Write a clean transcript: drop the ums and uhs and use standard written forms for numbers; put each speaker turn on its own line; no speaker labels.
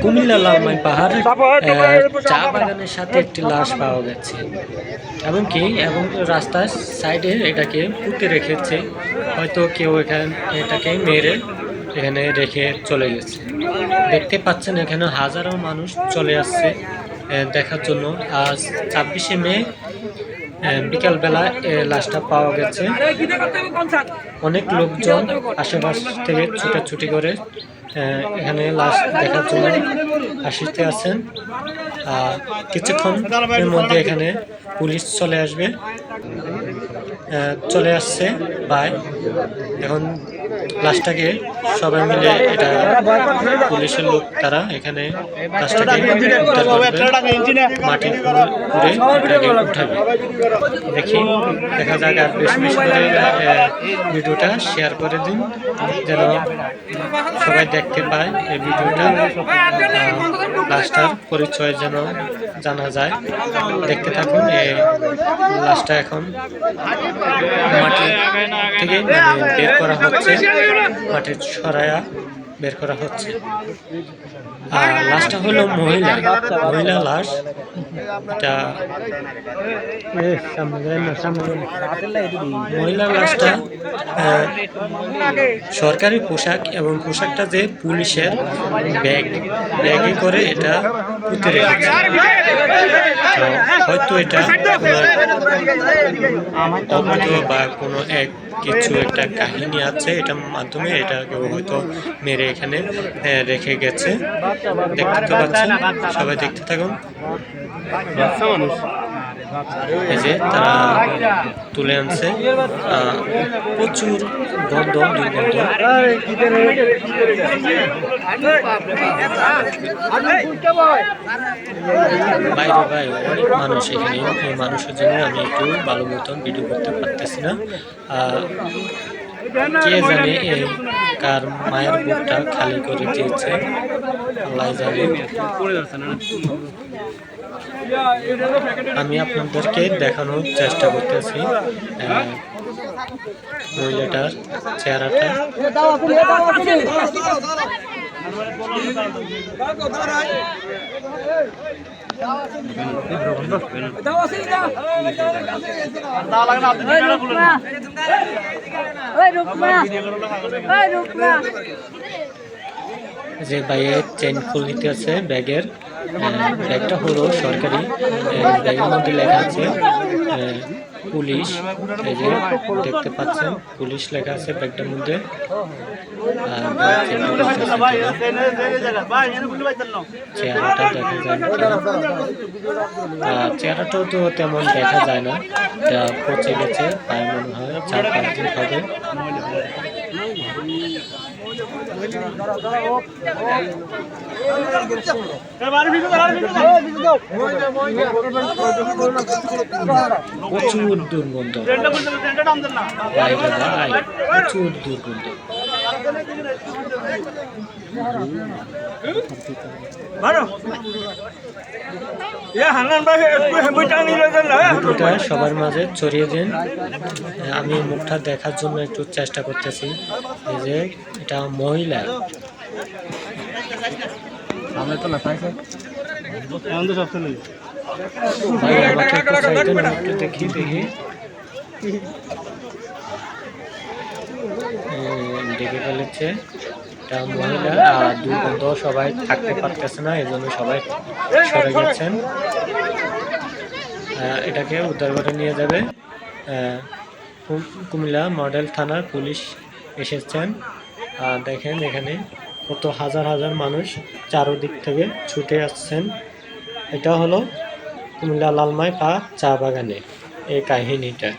কুমিল্লা লালমাই পাহাড় চা বাগানের সাথে একটি লাশ পাওয়া গেছে এবং রাস্তার সাইডে এটাকে পুঁতে রেখেছে। হয়তো কেউ এটাকে মেরে এখানে রেখে চলে গেছে। দেখতে পাচ্ছেন এখানে হাজারো মানুষ চলে আসছে দেখার জন্য। আজ 26শে মে বিকালবেলা লাশটা পাওয়া গেছে। অনেক লোকজন আশেপাশ থেকে ছুটাছুটি করে এখানে লাশ দেখার জন্য আসতে আছেন। কিছুক্ষণের মধ্যে এখানে পুলিশ চলে আসবে, চলে আসছে ভাই। এখন লাশটাকে সবাই মিলে এটা পুলিশের লোক তারা এখানে লাশটাকে উদ্ধার করবে, মাটি এটাকে উঠাবে। দেখা যাক, আর বেশি বেশি করে ভিডিওটা শেয়ার করে দিন যেন সবাই দেখতে পায় এই ভিডিওটা। লাশটার পরিচয় যেন জানা যায়। দেখতে থাকুন। এই লাশটা এখন মাটি থেকে বের করা হচ্ছে, মাটির সরায়া বের করা হচ্ছে। আর লাশটা হলো মহিলা লাশ। এটা মহিলা লাশটা সরকারি পোশাক, এবং পোশাকটা যে পুলিশের ব্যাগে করে এটা পুঁতে রেখেছে। হয়তো এটা বা কোনো কিছু একটা কাহিনী আছে, এটার মাধ্যমে এটাকে হয়তো মেরে এখানে রেখে গেছে। দেখতে তো পাচ্ছেন, সবাই দেখতে থাকুন। এই যে তারা তুলে আনছে, প্রচুর দুর্গন্ধ। বাইরে ভাই অনেক মানুষ এখানে। এই মানুষের জন্য আমি একটু ভালো মতন ভিডিও করতে পারতেছি না। কে জানে কার মায়ের বুকটা খালি করে দিয়েছে, আল্লাহ জানে। আমি আপনাদেরকে দেখানোর চেষ্টা করতেছি মহিলাটার চেহারাটা। যে ভাইয়ের চেন খুলে নিতে আছে ব্যাগের। ব্যাগটা হলো সরকারি। ব্যাগের মধ্যে লেখা আছে পুলিশ। এই যে দেখতে পাচ্ছেন পুলিশ লেখা আছে ব্যাগটার মধ্যে। চেহারাটা দেখা যায় না, চেহারাটাও তো তেমন দেখা যায় না। এটা পচে গেছে, প্রায় মনে হয় 4-5 দিন হবে। প্রচুর দুর্গন্ধ, প্রচুর দুর্গন্ধ। সবার মাঝে ছড়িয়ে দিন। আমি মুখটা দেখার জন্য একটু চেষ্টা করতেছি। এই যে এটা মহিলা। ভাই আমাকে একটু চাইতেন, একটু দেখি। দেখে ফেলেছে এটা মহিলা। আর দুর্গন্ধ, সবাই থাকতে পারতেছে না, এই জন্য সবাই সরে গেছেন। এটাকে উদ্ধার করে নিয়ে যাবে। কুমিল্লা মডেল থানার পুলিশ এসেছেন। দেখেন এখানে কত হাজার হাজার মানুষ চারদিক থেকে ছুটে আসছেন। এটা হলো কুমিল্লা লালমাই পাহাড় চা বাগানে এই কাহিনীটা।